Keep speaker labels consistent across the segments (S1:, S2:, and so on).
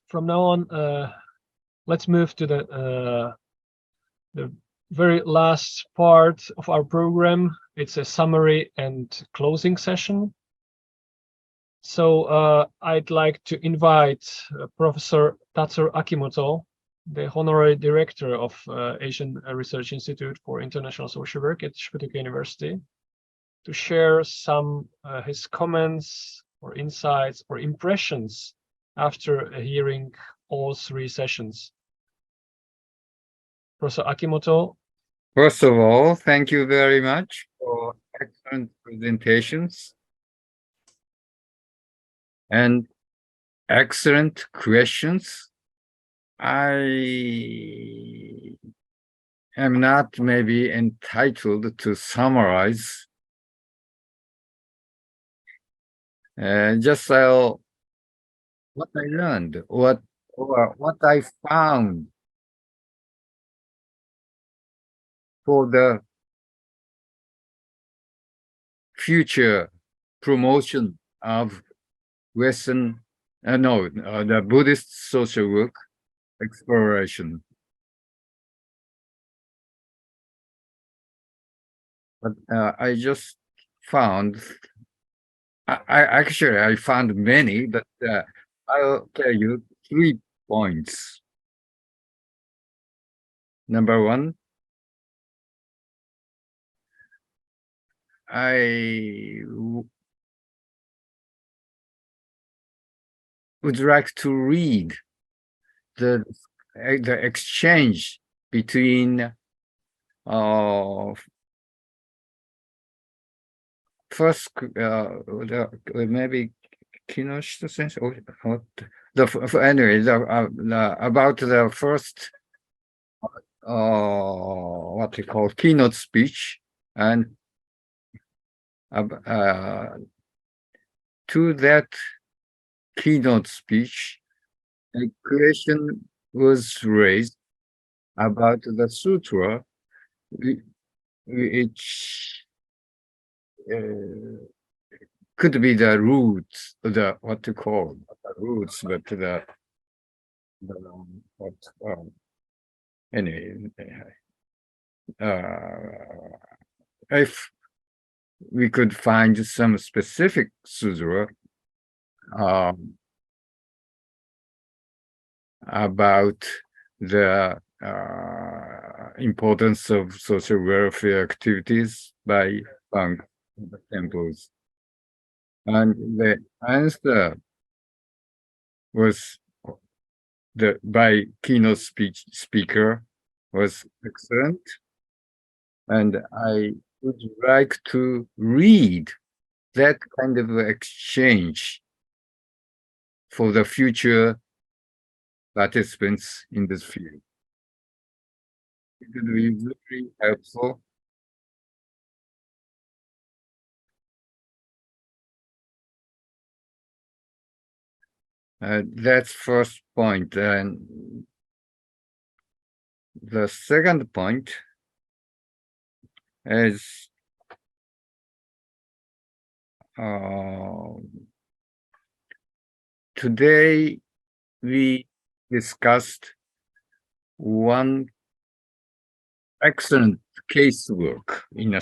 S1: From now on, let's move to the very last part of our program. It's a summary and closing session. So I'd like to invite Professor Tatsuru Akimoto, the Honorary Director of Asian Research Institute for International Social Work at Shukutuka University, to share some his comments or insights or impressions after hearing all three sessions. Professor Akimoto.
S2: First of all, thank you very much for excellent presentations and excellent questions. I am not maybe entitled to summarize. Just what I learned, what I found for the future promotion of Western, the Buddhist social work exploration. But I just found, I found many, but I'll tell you 3 points. Number one, I would like to read the exchange between first maybe Kinoshita sensei or anyway about the first what we call keynote speech, and to that keynote speech, a question was raised about the sutra, which could be the roots, what to call the roots, but anyway, if we could find some specific sutra about the importance of social welfare activities by monks in the temples. And the answer was by keynote speaker was excellent. And I would like to read that kind of exchange for the future participants in this field. It would be very helpful. That's first point. And the second point is today we discussed one excellent casework in a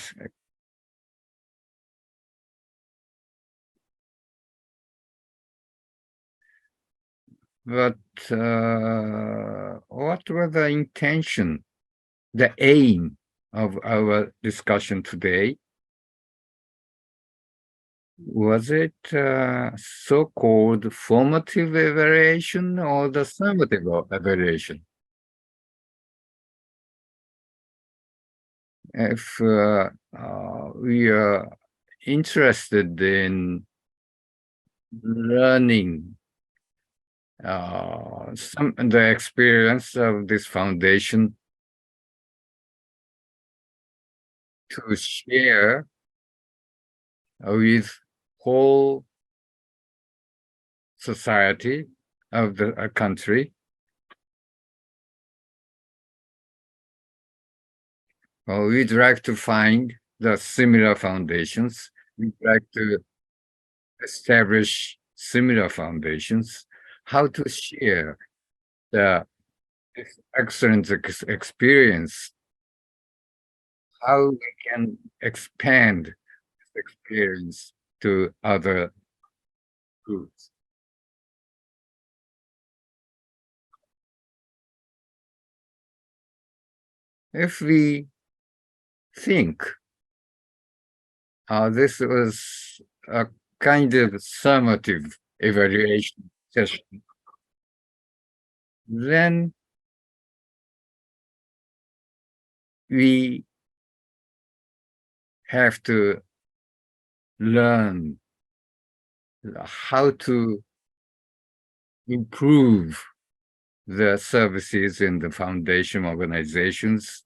S2: but what was the intention, the aim of our discussion today? Was it so-called formative evaluation or the summative evaluation? If we are interested in learning the experience of this foundation to share with whole society of the country, we'd like to find the similar foundations. We'd like to establish similar foundations, how to share the excellent experience, how we can expand this experience to other groups. If we think this was a kind of summative evaluation session, then we have to learn how to improve the services in the foundation organizations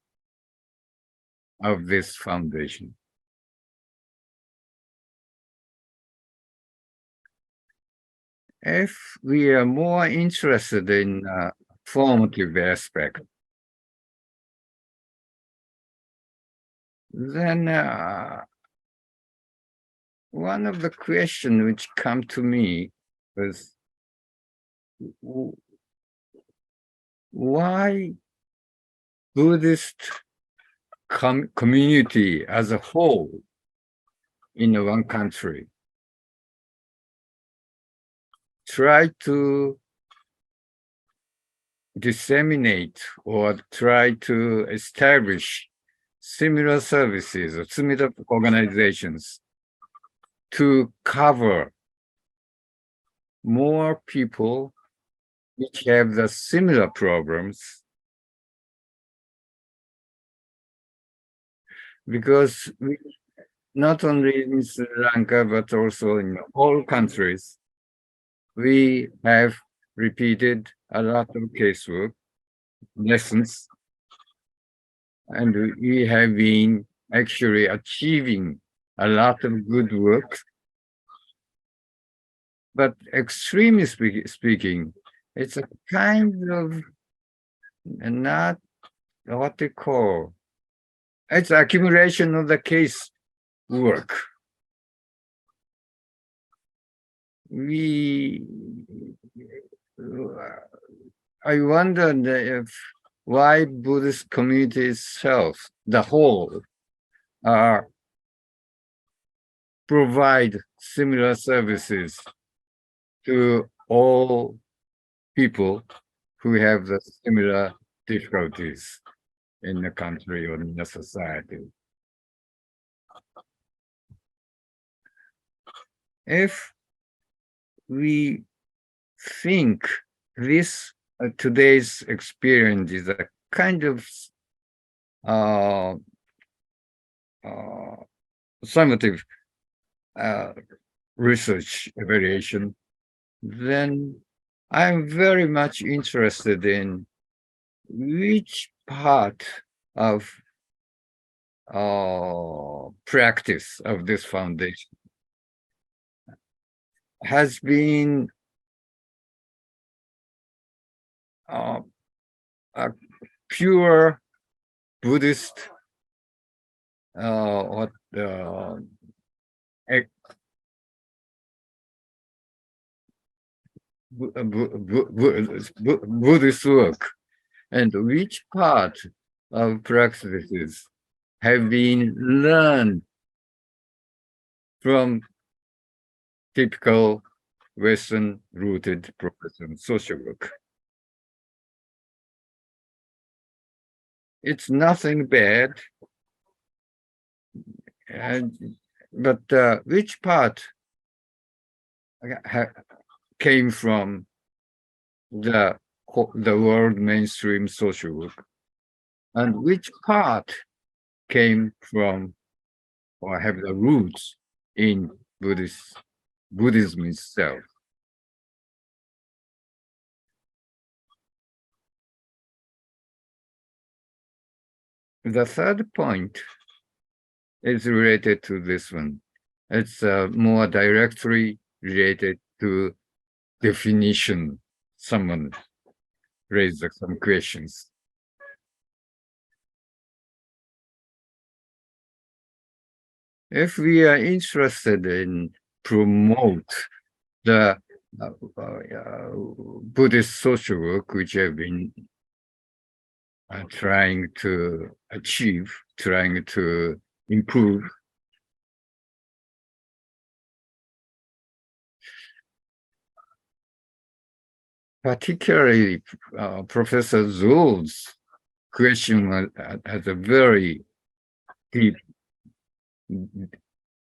S2: of this foundation. If we are more interested in formative aspect, then one of the questions which come to me was, why Buddhist community as a whole in one country try to disseminate or try to establish similar services or similar organizations to cover more people which have the similar problems, because we, not only in Sri Lanka but also in all countries, we have repeated a lot of casework lessons, and we have been actually achieving a lot of good work. But extremely speaking, it's a kind of not what they call, it's accumulation of the case work. I wondered if why Buddhist community itself, the whole, provide similar services to all people who have the similar difficulties in the country or in the society. If we think this today's experience is a kind of summative research evaluation, then I'm very much interested in which part of practice of this foundation has been a pure Buddhist Buddhist work, and which part of practices have been learned from typical Western-rooted professional social work. It's nothing bad, but which part came from the world mainstream social work, and which part came from or have the roots in Buddhism itself? The third point is related to this one. It's more directly related to definition. Someone raised some questions. If we are interested in promote the Buddhist social work, which I've been trying to achieve, trying to improve. Particularly, Professor Zou's question has a very deep,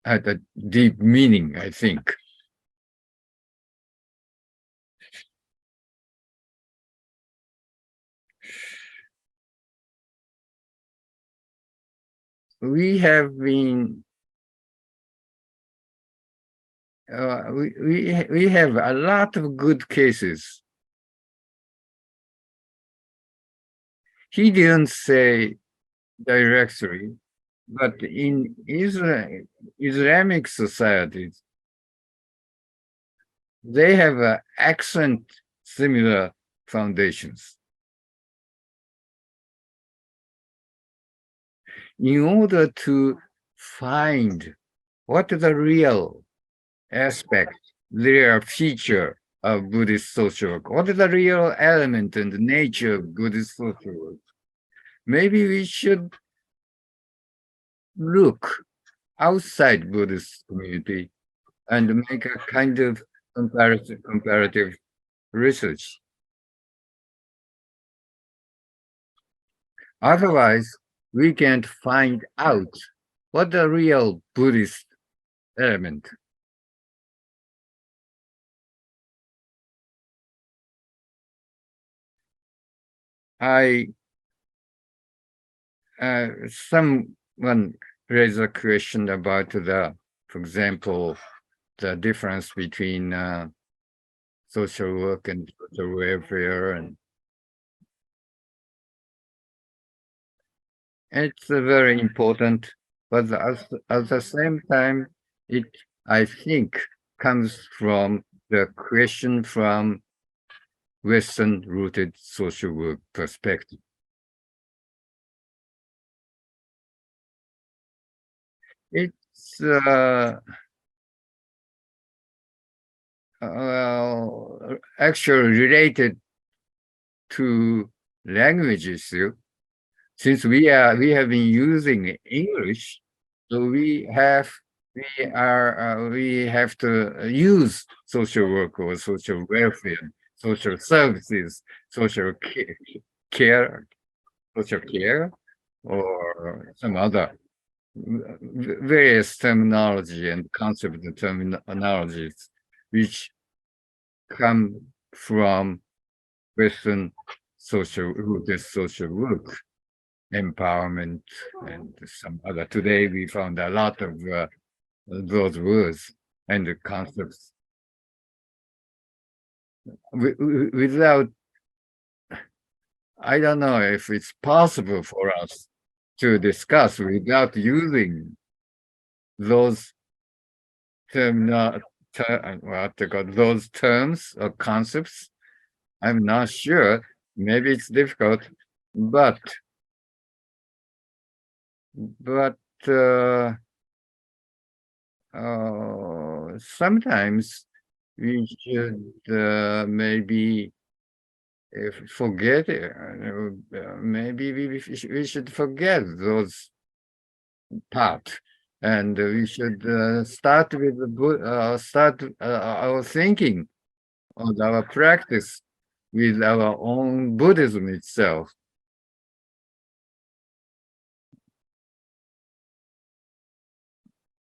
S2: had a deep meaning, I think. We have been, we have a lot of good cases. He didn't say directly, but in Islamic societies, they have excellent similar foundations. In order to find what is the real aspect, real feature of Buddhist social work, what is the real element and nature of Buddhist social work, maybe we should look outside Buddhist community and make a kind of comparative research. Otherwise, we can't find out what the real Buddhist element. Someone raised a question about for example, the difference between social work and social welfare, and it's very important, but at the same time, it, I think, comes from the question from Western-rooted social work perspective. It's actually related to language issue. Since we have been using English, so we have to use social work or social welfare, social services, care, social care, or some other various terminology and concept terminologies which come from Western social work, empowerment, and some other. Today we found a lot of those words and the concepts without. I don't know if it's possible for us to discuss without using those those terms or concepts. I'm not sure. Maybe it's difficult, but sometimes we should maybe forget it. Maybe we should forget those part, and we should start with our thinking and our practice with our own Buddhism itself.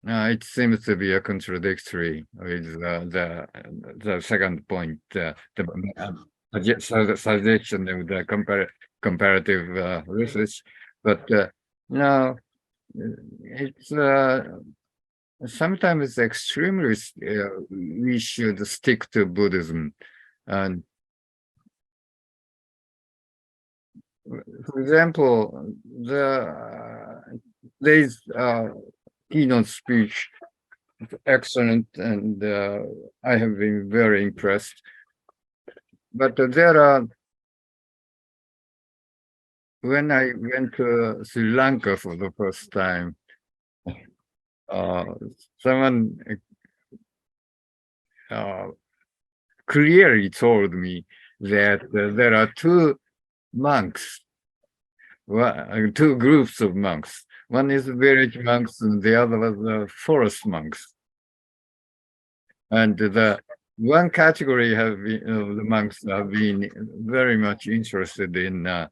S2: It seems to be a contradictory with the second point, the suggestion of the comparative research, but no, it's sometimes extremely we should stick to Buddhism. And for example, there's keynote speech, excellent, and I have been very impressed. But there are, when I went to Sri Lanka for the first time, someone clearly told me that there are two monks, two groups of monks. One is village monks, and the other was forest monks. And the one category of the monks have been very much interested in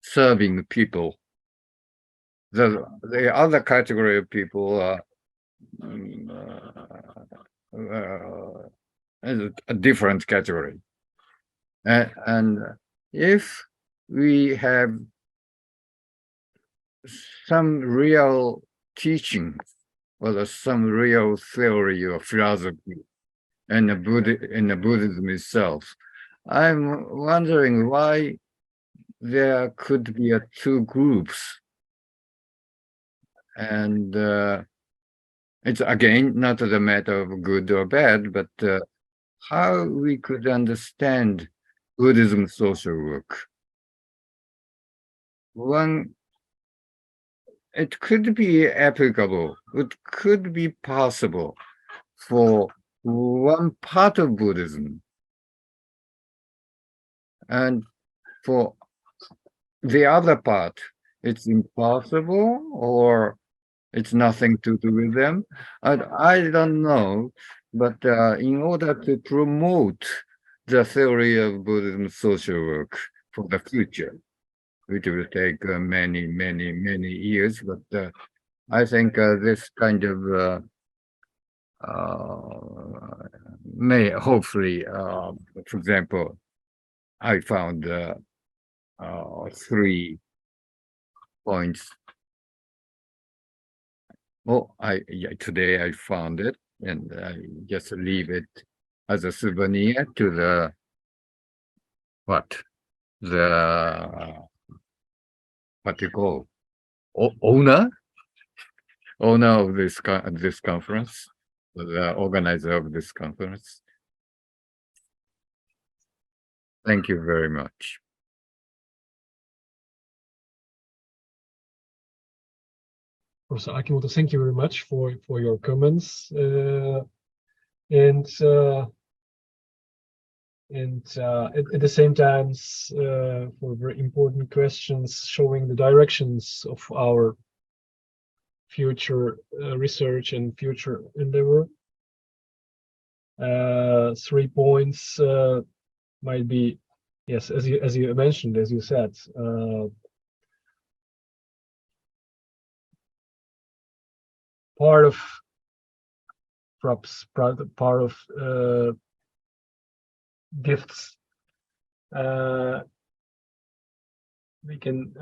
S2: serving people. The other category of people is a different category. And if we have some real teaching or some real theory or philosophy in the Buddhism itself, I'm wondering why there could be two groups. And it's again not the matter of good or bad, but how we could understand Buddhism social work. One, it could be applicable, it could be possible for one part of Buddhism, and for the other part, it's impossible or it's nothing to do with them. I don't know, but in order to promote the theory of Buddhism social work for the future, which will take many, many, many years, but I think this kind of may hopefully, for example, I found 3 points. Oh, today I found it, and I just leave it as a souvenir to the what you call owner of this conference, the organizer of this conference. Thank you very much.
S1: Professor Akimoto, thank you very much for your comments, and at the same time for very important questions showing the directions of our future research and future endeavor. 3 points might be, yes, as you mentioned, as you said, part of perhaps part of gifts we can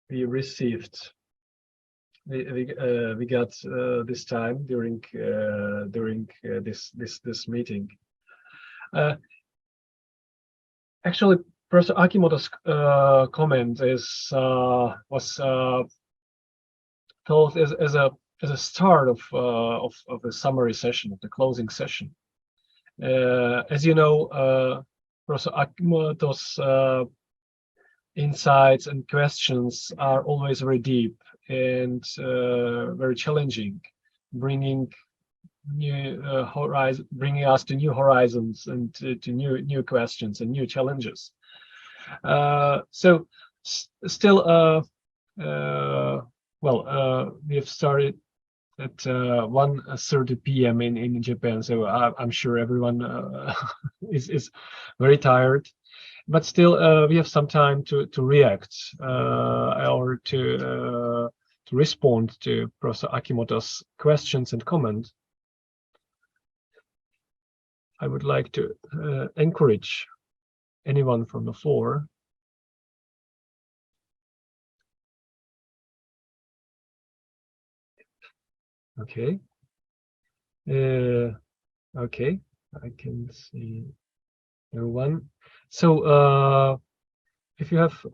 S1: be received. We got this time during this meeting. Actually, Professor Akimoto's comment was told as a start of the summary session, of the closing session. As you know, Professor Akimoto's insights and questions are always very deep and very challenging, bringing us to new horizons and to new questions and new challenges. So still, we have started at 1:30 p.m. in Japan, so I'm sure everyone is very tired. But still, we have some time to react or to respond to Professor Akimoto's questions and comments. I would like to encourage anyone from the floor. Okay. Okay, I can see no one. So if you have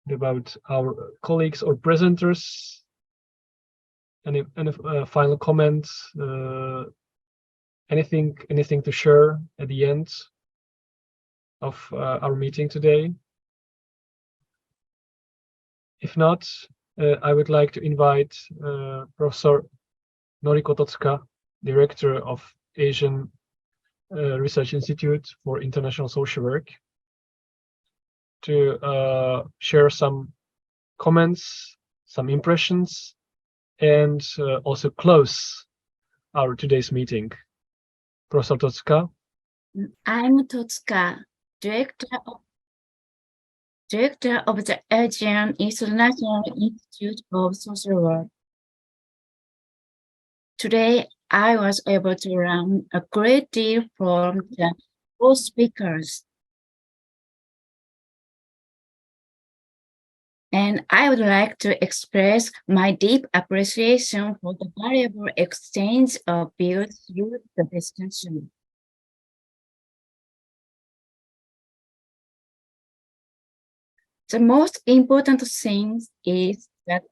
S1: about our colleagues or presenters, any final comments, anything to share at the end of our meeting today? If not, I would like to invite Professor Noriko Totsuka Director of Asian Research Institute for International Social Work, to share some comments, some impressions, and also close our today's meeting. Professor Totsuka.
S3: I'm Totsuka, Director of the Asian International Institute of Social Work. Today, I was able to learn a great deal from the both speakers. And I would like to express my deep appreciation for the valuable exchange of views through the discussion. The most important thing is that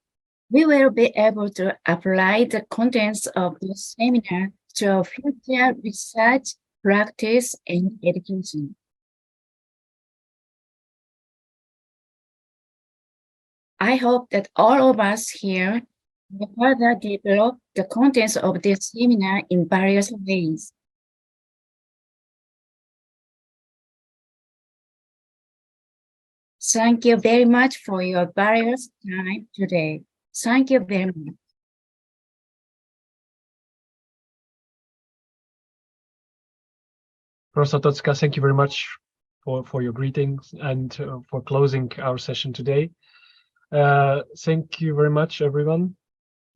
S3: we will be able to apply the contents of the seminar to our future research, practice, and education. I hope that all of us here will further develop the contents of this seminar in various ways. Thank you very much for your various time today. Thank you very much.
S1: Professor Totsuka, thank you very much for your greetings and for closing our session today. Thank you very much, everyone,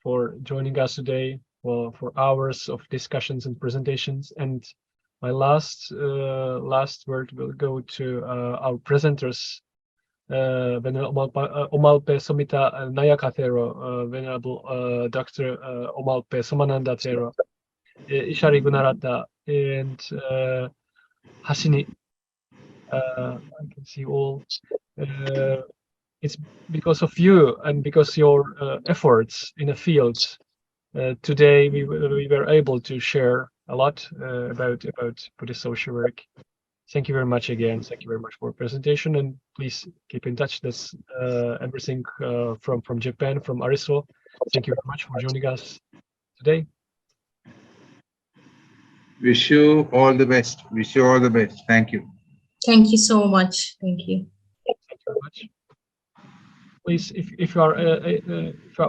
S1: for joining us today for hours of discussions and presentations. And my last word will go to our presenters, Venerable Omalpe Somita Nayaka Thero, Venerable Dr. Omalpe Somananda Thero, Ishari Gunarata, and Hashini. I can see all. It's because of you and because your efforts in the field. Today we were able to share a lot about Buddhist social work. Thank you very much again. Thank you very much for your presentation, and please keep in touch. That's everything from Japan, from ARIISW. Thank you very much for joining us today.
S4: Wish you all the best. Wish you all the best. Thank you.
S5: Thank you so much. Thank you.
S1: Thank you very much. Please, if you are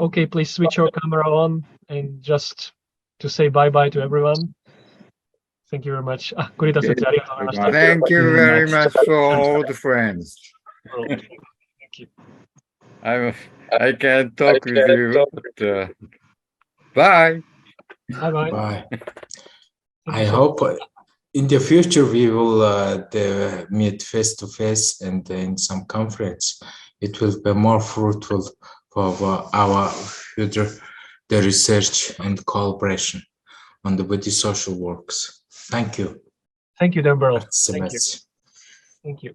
S1: okay, please switch your camera on and just to say bye-bye to everyone. Thank you very much.
S2: Thank you very much for all the friends.
S1: Thank you.
S2: I can't talk with you, but bye.
S1: Bye-bye.
S6: Bye. I hope in the future we will meet face to face and in some conference. It will be more fruitful for our future, the research and cooperation on the Buddhist social works. Thank you.
S1: Thank you, Demberl. Thank you. Thank you.